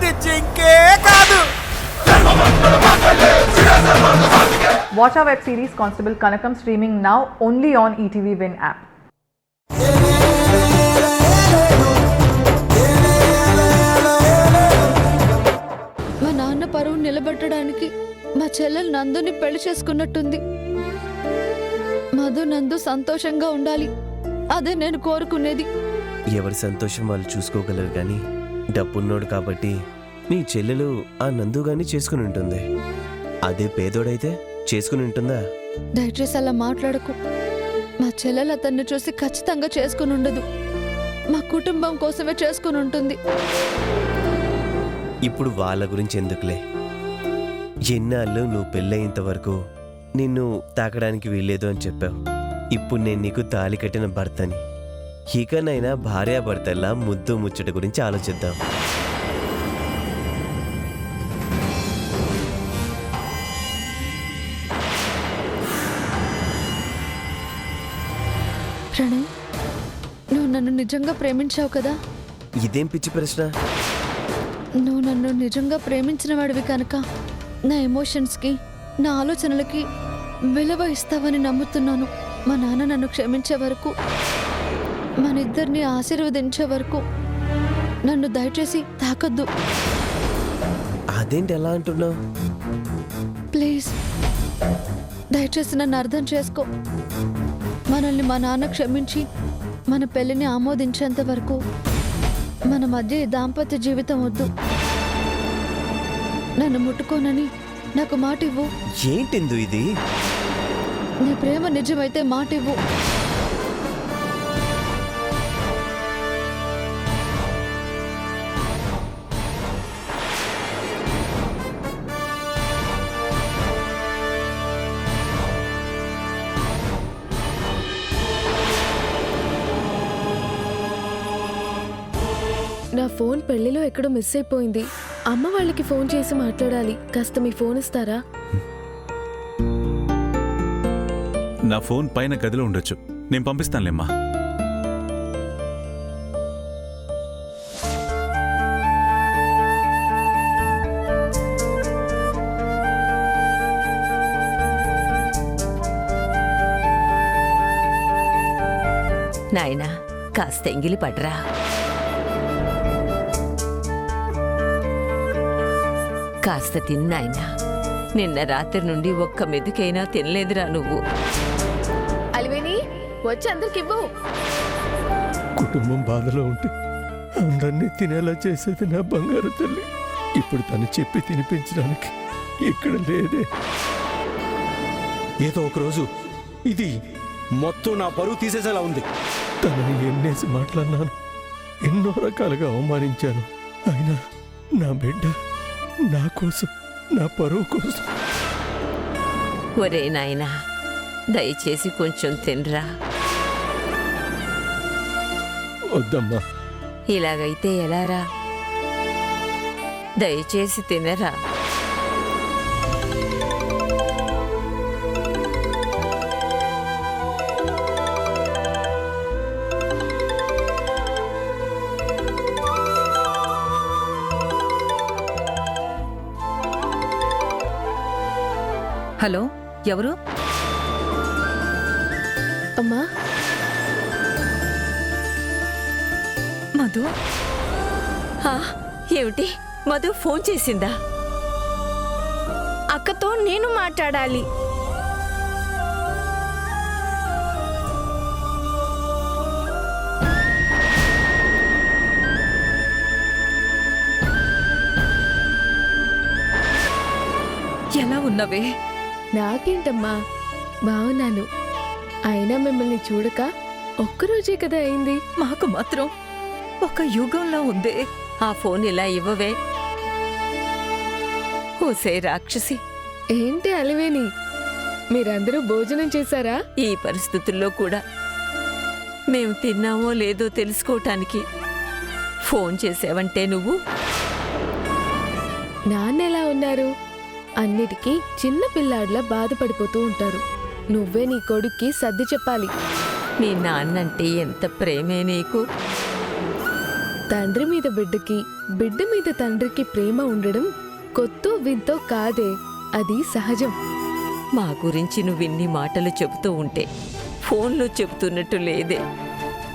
అది జింకే కాదు. Watch our web series Constable Kanakam streaming now only on ETV Win app. మా నాన్న పరువు నిలబెట్టడానికి మా చెల్లెలు నందుని పెళ్లి చేసుకున్నట్టుంది. మధు నందు సంతోషంగా ఉండాలి, అదే నేను కోరుకునేది. ఎవరి సంతోషం వాళ్ళు చూసుకోగలరు కానీ డబ్బున్నోడు కాబట్టి నీ చెల్లెలు ఆ నందు గాని చేసుకుని ఉంటుంది. అదే పేదోడైతే చేసుకుని ఉంటుందా? దయచేసి అలా మాట్లాడకు. మా చెల్లెలు అతన్ని చూసి ఖచ్చితంగా చేసుకుని ఉండదు. మా కుటుంబం కోసమే చేసుకుని ఉంటుంది. ఇప్పుడు వాళ్ళ గురించి ఎందుకులే. ఎన్నాళ్ళు నువ్వు పెళ్ళయింత వరకు నిన్ను తాకడానికి వీల్లేదు అని చెప్పావు. ఇప్పుడు నేను నీకు తాళి కట్టిన భర్తని. ఇకనైనా భార్యాభర్తల్లా ముద్దు ముచ్చట గురించి ఆలోచిద్దాం. ప్రణయ్, నువ్వు నన్ను నిజంగా ప్రేమించావు కదా? ఇదేం పిచ్చి ప్రశ్న? నువ్వు నన్ను నిజంగా ప్రేమించిన వాడివి కనుక నా ఎమోషన్స్కి, నా ఆలోచనలకి విలువ ఇస్తావని నమ్ముతున్నాను. మా నాన్న నన్ను క్షమించే వరకు, మన ఇద్దరిని ఆశీర్వదించే వరకు నన్ను దయచేసి తాకద్దు. అదేంటి ఎలా అంటున్నావు? ప్లీజ్ దయచేసి నన్ను అర్థం చేసుకో. మనల్ని మా నాన్న క్షమించి మన పెళ్లిని ఆమోదించేంత వరకు మన మధ్య ఈ దాంపత్య జీవితం వద్దు. నన్ను ముట్టుకోనని నాకు మాట ఇవ్వు. ఏంటిందు ఇది? నీ ప్రేమ నిజమైతే మాట ఇవ్వు. నా ఫోన్ పెళ్లిలో ఎక్కడో మిస్ అయిపోయింది. అమ్మ వాళ్ళకి ఫోన్ చేసి మాట్లాడాలి. కాస్త మీ ఫోన్ ఇస్తారా? నా ఫోన్ పైన గదిలో ఉండొచ్చు, నేను పంపిస్తానులేమ్మా. నాయనా, కాస్త ఎంగిలి పడరా. కాస్త తిన్నాయనా. నిన్న రాత్రి నుండి ఒక్క మెతుకైనా తినలేదురా నువ్వు. అలివేని, వచ్చి అందరికివ్వు. కుటుంబం బాధలో ఉంటే అందరినీ తినేలా చేసేది నా బంగారు తల్లి. ఇప్పుడు తను చెప్పి తినిపించడానికి ఇక్కడ లేదే. ఏదో ఒకరోజు ఇది మొత్తం నా పరువు తీసేసేలా ఉంది. తనని ఎన్నేసి మాట్లాడినాను, ఎన్నో రకాలుగా అవమానించాను. అయినా నా బిడ్డ నా కోసం, నా పరువు కోసం. ఒరే నాయనా, దయచేసి కొంచెం తినరా. వద్దమ్మా. ఇలాగైతే ఎలారా? దయచేసి తినరా. హలో, ఎవరు? అమ్మా, మధు. ఏమిటి, మధు ఫోన్ చేసిందా? అక్కతో నేను మాట్లాడాలి. ఎలా ఉన్నవే? నాకేంటమ్మా, బాగున్నాను. అయినా మిమ్మల్ని చూడక ఒక్కరోజే కదా అయింది. మాకు మాత్రం ఒక యుగంలా ఉంది. ఆ ఫోన్ ఇలా ఇవ్వవే. ఓసే రాక్షసి, ఏంటి అలివేని, మీరందరూ భోజనం చేశారా? ఈ పరిస్థితుల్లో కూడా మేము తిన్నామో లేదో తెలుసుకోవటానికి ఫోన్ చేసావంటే నువ్వు. నాన్న ఎలా ఉన్నారు? అన్నిటికీ చిన్న పిల్లాడ్లా బాధపడిపోతూ ఉంటారు. నువ్వే నీ కొడుక్కి సర్ది చెప్పాలి. మీ నాన్నంటే ఎంత ప్రేమే నీకు. తండ్రి మీద బిడ్డకి, బిడ్డ మీద తండ్రికి ప్రేమ ఉండడం కొత్త వింతో కాదే, అది సహజం. మా గురించి నువ్విన్ని మాటలు చెబుతూ ఉంటే ఫోన్లో చెబుతున్నట్టు లేదే,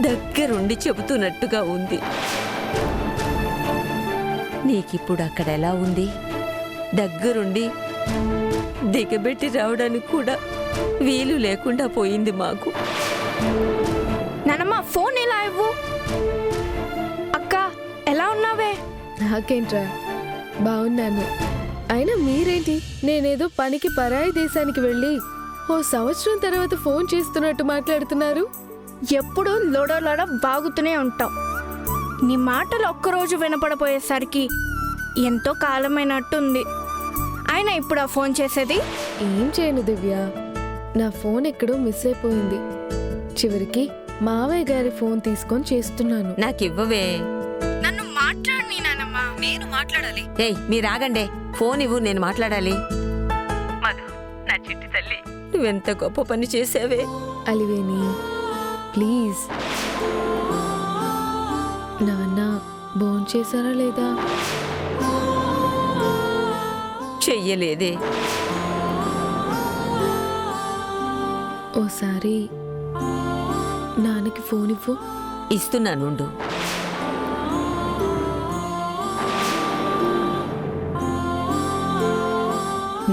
దగ్గరుండి చెబుతున్నట్టుగా ఉంది. నీకిప్పుడు అక్కడ ఎలా ఉంది? దగ్గరుండి దిగబెట్టి రావడానికి కూడా వీలు లేకుండా పోయింది మాకు. నానమ్మ ఫోన్ ఎలా ఇవ్వు. అక్క ఎలా ఉన్నావే? నాకేంట్రా, బాగున్నాను. అయినా మీరేంటి నేనేదో పనికి పరాయి దేశానికి వెళ్ళి ఓ సంవత్సరం తర్వాత ఫోన్ చేస్తున్నట్టు మాట్లాడుతున్నారు? ఎప్పుడు లోడో బాగుతూనే ఉంటావు. నీ మాటలు ఒక్కరోజు వినపడపోయేసరికి ఎంతో కాలమైనట్టుంది. అయినా ఇప్పుడు ఆ ఫోన్ చేసేది? ఏం చేయను దివ్య, నా ఫోన్ ఎక్కడో మిస్ అయిపోయింది. చివరికి మావయ్య గారి ఫోన్ తీసుకొని చేస్తున్నాను. నాకివ్వవే. నన్ను మాట్లాడని నానమ్మ. నేను మాట్లాడాలి. ఏయ్ మీరాగండే, ఫోన్ ఇవ్వు, నేను మాట్లాడాలి. మధు, నా చిట్టి తల్లి, నువ్వెంత గొప్ప పని చేసావే. అలివేణి ప్లీజ్. నాన్న భోంచేశారా లేదా? చెయ్యలేదే. ఓసారి నాన్నకి ఫోన్ ఇవ్వు. ఇస్తున్నానుండు.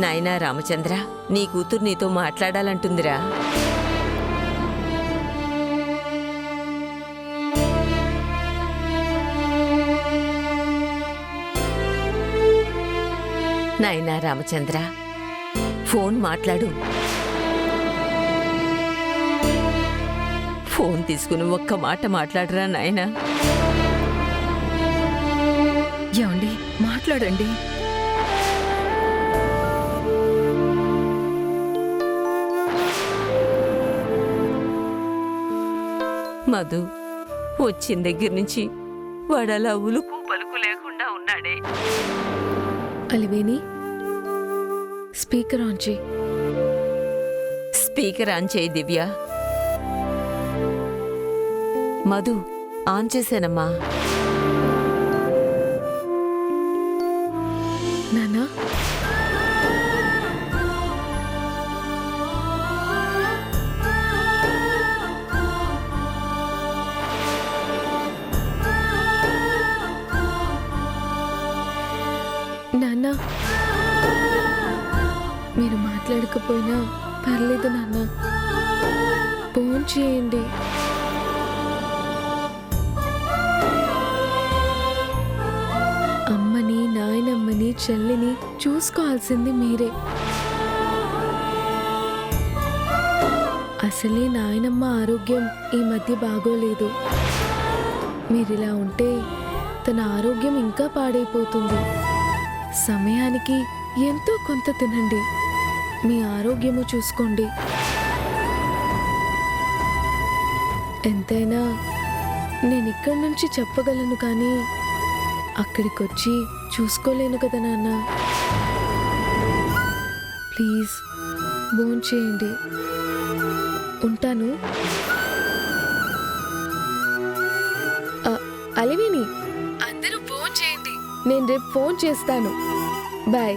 నాయనా రామచంద్ర, నీ కూతురు నీతో మాట్లాడాలంటుందిరా. నాయనా రామచంద్ర, ఫోన్ మాట్లాడు. ఫోన్ తీసుకుని ఒక్క మాట మాట్లాడరా నాయనా. ఏమండి, మాట్లాడండి. మధు, వచ్చిన దగ్గర నుంచి వాడలా ఉలుకు పలుకు లేకుండా ఉన్నాడే. అలివేణి స్పీకర్ ఆన్ చేయి. స్పీకర్ ఆన్ చేయి దివ్య. మధు, ఆన్ చేశానమ్మా. నానా నాన్న, మీరు మాట్లాడకపోయినా పర్లేదు నాన్న, ఫోన్ చేయండి. అమ్మని, నాయనమ్మని, చెల్లిని చూసుకోవాల్సింది మీరే. అసలే నాయనమ్మ ఆరోగ్యం ఈ మధ్య బాగోలేదు. మీరిలా ఉంటే తన ఆరోగ్యం ఇంకా పాడైపోతుంది. సమయానికి ఎంతో కొంత తినండి, మీ ఆరోగ్యము చూసుకోండి. ఎంతైనా నేను ఇక్కడి నుంచి చెప్పగలను, కానీ అక్కడికొచ్చి చూసుకోలేను కదా నాన్న. ప్లీజ్ భోంచేయండి. ఉంటాను. అలివేణి, అందరూ ఫోన్ చేయండి. నేను రేపు ఫోన్ చేస్తాను. బాయ్.